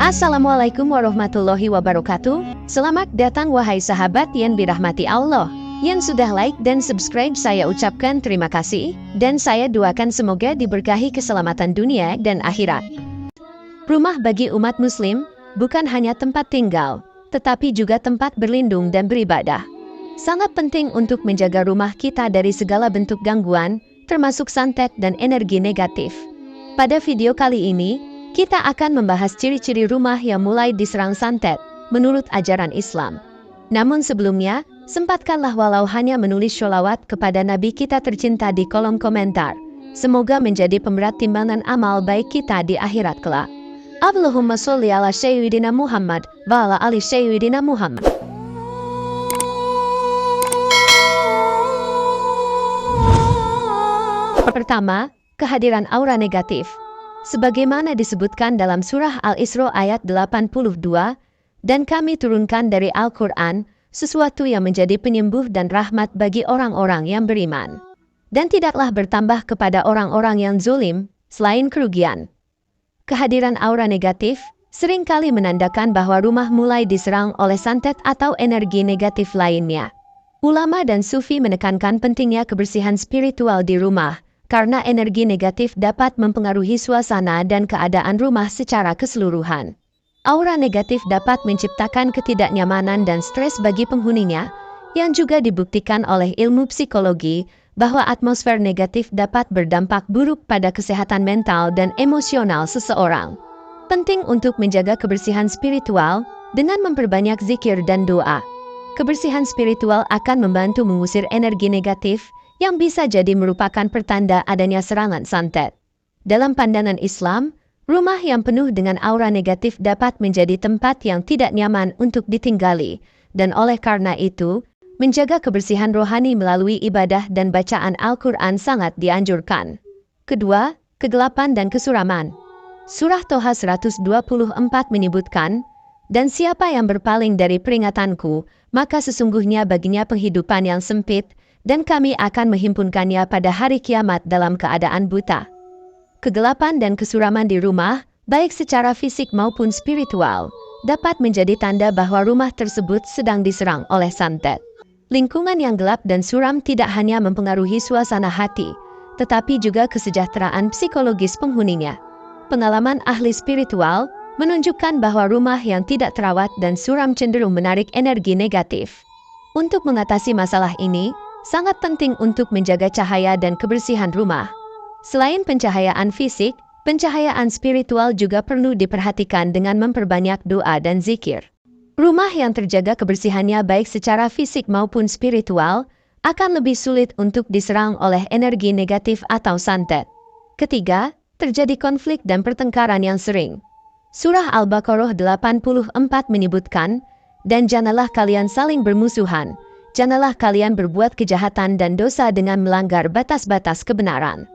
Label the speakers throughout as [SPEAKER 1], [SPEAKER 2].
[SPEAKER 1] Assalamualaikum warahmatullahi wabarakatuh. Selamat datang wahai sahabat yang dirahmati Allah. Yang sudah like dan subscribe saya ucapkan terima kasih. Dan saya doakan semoga diberkahi keselamatan dunia dan akhirat. Rumah bagi umat muslim bukan hanya tempat tinggal, tetapi juga tempat berlindung dan beribadah. Sangat penting untuk menjaga rumah kita dari segala bentuk gangguan, termasuk santet dan energi negatif. Pada video kali ini, kita akan membahas ciri-ciri rumah yang mulai diserang santet menurut ajaran Islam. Namun sebelumnya, sempatkanlah walau hanya menulis sholawat kepada Nabi kita tercinta di kolom komentar. Semoga menjadi pemberat timbangan amal baik kita di akhirat kelak. Allahumma sholli ala sayyidina Muhammad wa ala ali sayyidina Muhammad. Pertama, kehadiran aura negatif. Sebagaimana disebutkan dalam surah Al-Isra ayat 82, dan kami turunkan dari Al-Quran sesuatu yang menjadi penyembuh dan rahmat bagi orang-orang yang beriman. Dan tidaklah bertambah kepada orang-orang yang zulim, selain kerugian. Kehadiran aura negatif seringkali menandakan bahwa rumah mulai diserang oleh santet atau energi negatif lainnya. Ulama dan sufi menekankan pentingnya kebersihan spiritual di rumah, karena energi negatif dapat mempengaruhi suasana dan keadaan rumah secara keseluruhan. Aura negatif dapat menciptakan ketidaknyamanan dan stres bagi penghuninya, yang juga dibuktikan oleh ilmu psikologi bahwa atmosfer negatif dapat berdampak buruk pada kesehatan mental dan emosional seseorang. Penting untuk menjaga kebersihan spiritual dengan memperbanyak zikir dan doa. Kebersihan spiritual akan membantu mengusir energi negatif, yang bisa jadi merupakan pertanda adanya serangan santet. Dalam pandangan Islam, rumah yang penuh dengan aura negatif dapat menjadi tempat yang tidak nyaman untuk ditinggali, dan oleh karena itu, menjaga kebersihan rohani melalui ibadah dan bacaan Al-Quran sangat dianjurkan. Kedua, kegelapan dan kesuraman. Surah Toha 124 menyebutkan, dan siapa yang berpaling dari peringatanku, maka sesungguhnya baginya penghidupan yang sempit, dan kami akan menghimpunkannya pada hari kiamat dalam keadaan buta. Kegelapan dan kesuraman di rumah, baik secara fisik maupun spiritual, dapat menjadi tanda bahwa rumah tersebut sedang diserang oleh santet. Lingkungan yang gelap dan suram tidak hanya mempengaruhi suasana hati, tetapi juga kesejahteraan psikologis penghuninya. Pengalaman ahli spiritual menunjukkan bahwa rumah yang tidak terawat dan suram cenderung menarik energi negatif. Untuk mengatasi masalah ini, sangat penting untuk menjaga cahaya dan kebersihan rumah. Selain pencahayaan fisik, pencahayaan spiritual juga perlu diperhatikan dengan memperbanyak doa dan zikir. Rumah yang terjaga kebersihannya baik secara fisik maupun spiritual, akan lebih sulit untuk diserang oleh energi negatif atau santet. Ketiga, terjadi konflik dan pertengkaran yang sering. Surah Al-Baqarah 84 menyebutkan, dan janganlah kalian saling bermusuhan, janganlah kalian berbuat kejahatan dan dosa dengan melanggar batas-batas kebenaran.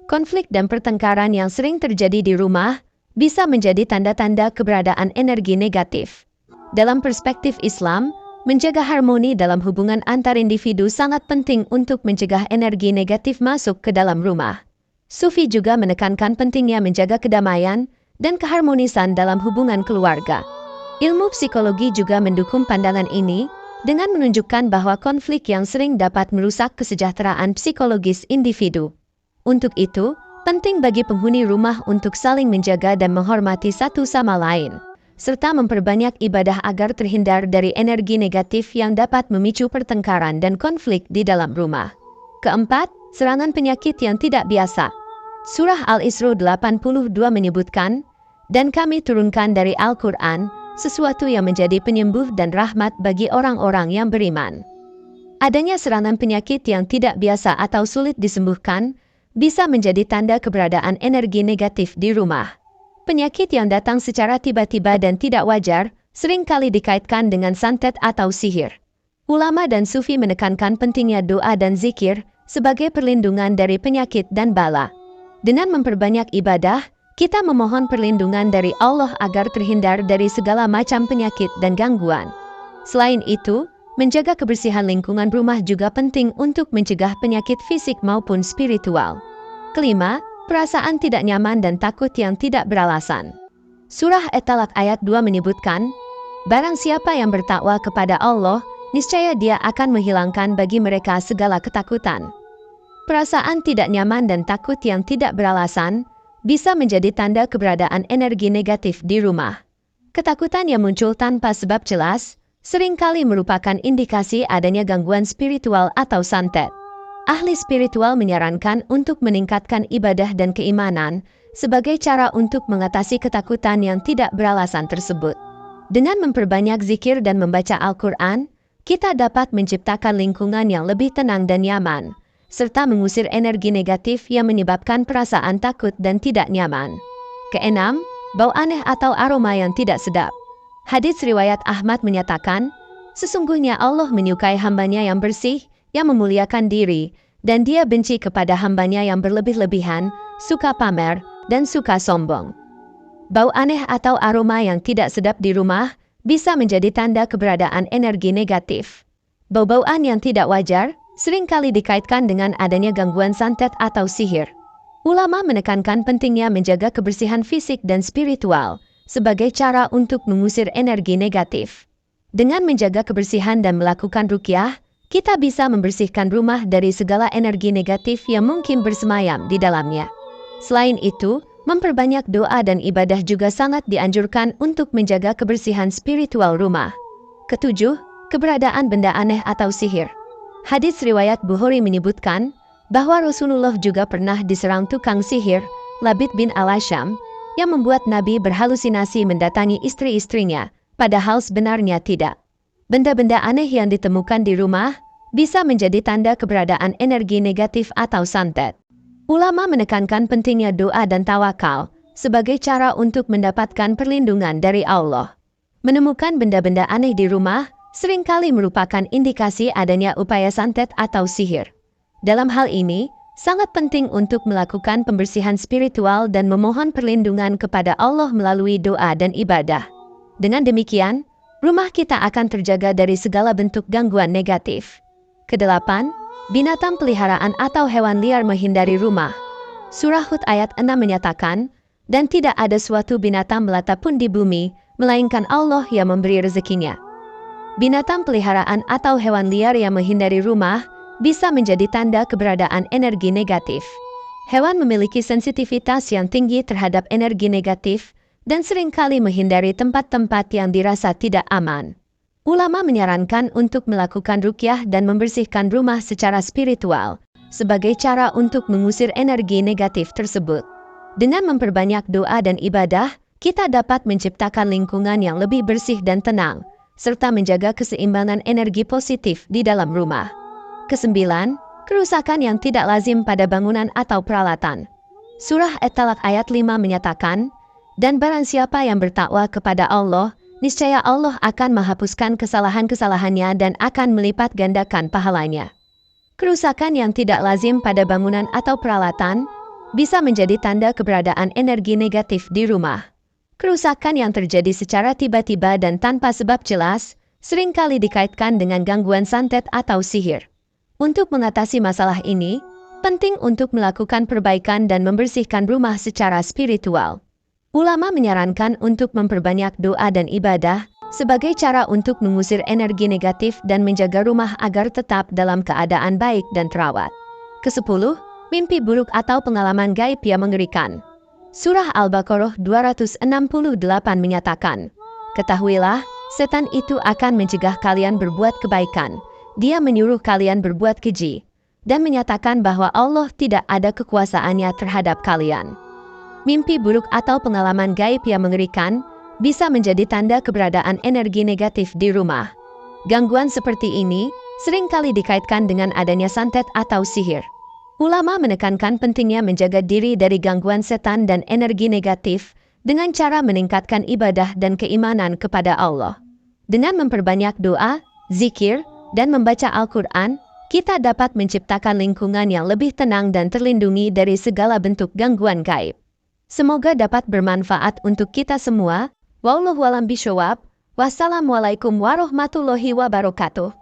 [SPEAKER 1] Konflik dan pertengkaran yang sering terjadi di rumah bisa menjadi tanda-tanda keberadaan energi negatif. Dalam perspektif Islam, menjaga harmoni dalam hubungan antar individu sangat penting untuk mencegah energi negatif masuk ke dalam rumah. Sufi juga menekankan pentingnya menjaga kedamaian dan keharmonisan dalam hubungan keluarga. Ilmu psikologi juga mendukung pandangan ini, dengan menunjukkan bahwa konflik yang sering dapat merusak kesejahteraan psikologis individu. Untuk itu, penting bagi penghuni rumah untuk saling menjaga dan menghormati satu sama lain, serta memperbanyak ibadah agar terhindar dari energi negatif yang dapat memicu pertengkaran dan konflik di dalam rumah. Keempat, serangan penyakit yang tidak biasa. Surah Al-Isra 82 menyebutkan, dan kami turunkan dari Al-Quran sesuatu yang menjadi penyembuh dan rahmat bagi orang-orang yang beriman. Adanya serangan penyakit yang tidak biasa atau sulit disembuhkan, bisa menjadi tanda keberadaan energi negatif di rumah. Penyakit yang datang secara tiba-tiba dan tidak wajar, seringkali dikaitkan dengan santet atau sihir. Ulama dan sufi menekankan pentingnya doa dan zikir, sebagai perlindungan dari penyakit dan bala. Dengan memperbanyak ibadah, kita memohon perlindungan dari Allah agar terhindar dari segala macam penyakit dan gangguan. Selain itu, menjaga kebersihan lingkungan rumah juga penting untuk mencegah penyakit fisik maupun spiritual. Kelima, perasaan tidak nyaman dan takut yang tidak beralasan. Surah At-Talaq ayat 2 menyebutkan, barang siapa yang bertakwa kepada Allah, niscaya Dia akan menghilangkan bagi mereka segala ketakutan. Perasaan tidak nyaman dan takut yang tidak beralasan bisa menjadi tanda keberadaan energi negatif di rumah. Ketakutan yang muncul tanpa sebab jelas seringkali merupakan indikasi adanya gangguan spiritual atau santet. Ahli spiritual menyarankan untuk meningkatkan ibadah dan keimanan sebagai cara untuk mengatasi ketakutan yang tidak beralasan tersebut. Dengan memperbanyak zikir dan membaca Al-Quran, kita dapat menciptakan lingkungan yang lebih tenang dan nyaman, serta mengusir energi negatif yang menyebabkan perasaan takut dan tidak nyaman. Keenam, bau aneh atau aroma yang tidak sedap. Hadits riwayat Ahmad menyatakan, sesungguhnya Allah menyukai hambanya yang bersih, yang memuliakan diri, dan Dia benci kepada hambanya yang berlebih-lebihan, suka pamer, dan suka sombong. Bau aneh atau aroma yang tidak sedap di rumah bisa menjadi tanda keberadaan energi negatif. Bau-bauan yang tidak wajar seringkali dikaitkan dengan adanya gangguan santet atau sihir. Ulama menekankan pentingnya menjaga kebersihan fisik dan spiritual sebagai cara untuk mengusir energi negatif. Dengan menjaga kebersihan dan melakukan ruqyah, kita bisa membersihkan rumah dari segala energi negatif yang mungkin bersemayam di dalamnya. Selain itu, memperbanyak doa dan ibadah juga sangat dianjurkan untuk menjaga kebersihan spiritual rumah. Ketujuh, keberadaan benda aneh atau sihir. Hadits riwayat Bukhari menyebutkan bahwa Rasulullah juga pernah diserang tukang sihir, Labid bin Al-Asham, yang membuat Nabi berhalusinasi mendatangi istri-istrinya, padahal sebenarnya tidak. Benda-benda aneh yang ditemukan di rumah bisa menjadi tanda keberadaan energi negatif atau santet. Ulama menekankan pentingnya doa dan tawakal sebagai cara untuk mendapatkan perlindungan dari Allah. Menemukan benda-benda aneh di rumah seringkali merupakan indikasi adanya upaya santet atau sihir. Dalam hal ini, sangat penting untuk melakukan pembersihan spiritual dan memohon perlindungan kepada Allah melalui doa dan ibadah. Dengan demikian, rumah kita akan terjaga dari segala bentuk gangguan negatif. Kedelapan, binatang peliharaan atau hewan liar menghindari rumah. Surah Hud ayat 6 menyatakan, dan tidak ada suatu binatang melata pun di bumi, melainkan Allah yang memberi rezekinya. Binatang peliharaan atau hewan liar yang menghindari rumah bisa menjadi tanda keberadaan energi negatif. Hewan memiliki sensitivitas yang tinggi terhadap energi negatif dan seringkali menghindari tempat-tempat yang dirasa tidak aman. Ulama menyarankan untuk melakukan ruqyah dan membersihkan rumah secara spiritual sebagai cara untuk mengusir energi negatif tersebut. Dengan memperbanyak doa dan ibadah, kita dapat menciptakan lingkungan yang lebih bersih dan tenang, serta menjaga keseimbangan energi positif di dalam rumah. Kesembilan, kerusakan yang tidak lazim pada bangunan atau peralatan. Surah At-Talaq ayat 5 menyatakan, dan barang siapa yang bertakwa kepada Allah, niscaya Allah akan menghapuskan kesalahan-kesalahannya dan akan melipat gandakan pahalanya. Kerusakan yang tidak lazim pada bangunan atau peralatan bisa menjadi tanda keberadaan energi negatif di rumah. Kerusakan yang terjadi secara tiba-tiba dan tanpa sebab jelas seringkali dikaitkan dengan gangguan santet atau sihir. Untuk mengatasi masalah ini, penting untuk melakukan perbaikan dan membersihkan rumah secara spiritual. Ulama menyarankan untuk memperbanyak doa dan ibadah sebagai cara untuk mengusir energi negatif dan menjaga rumah agar tetap dalam keadaan baik dan terawat. Kesepuluh, mimpi buruk atau pengalaman gaib yang mengerikan. Surah Al-Baqarah 268 menyatakan, ketahuilah, setan itu akan mencegah kalian berbuat kebaikan. Dia menyuruh kalian berbuat keji dan menyatakan bahwa Allah tidak ada kekuasaannya terhadap kalian. Mimpi buruk atau pengalaman gaib yang mengerikan bisa menjadi tanda keberadaan energi negatif di rumah. Gangguan seperti ini seringkali dikaitkan dengan adanya santet atau sihir. Ulama menekankan pentingnya menjaga diri dari gangguan setan dan energi negatif dengan cara meningkatkan ibadah dan keimanan kepada Allah. Dengan memperbanyak doa, zikir, dan membaca Al-Quran, kita dapat menciptakan lingkungan yang lebih tenang dan terlindungi dari segala bentuk gangguan gaib. Semoga dapat bermanfaat untuk kita semua. Wallahu a'lam bishawab. Wassalamualaikum warahmatullahi wabarakatuh.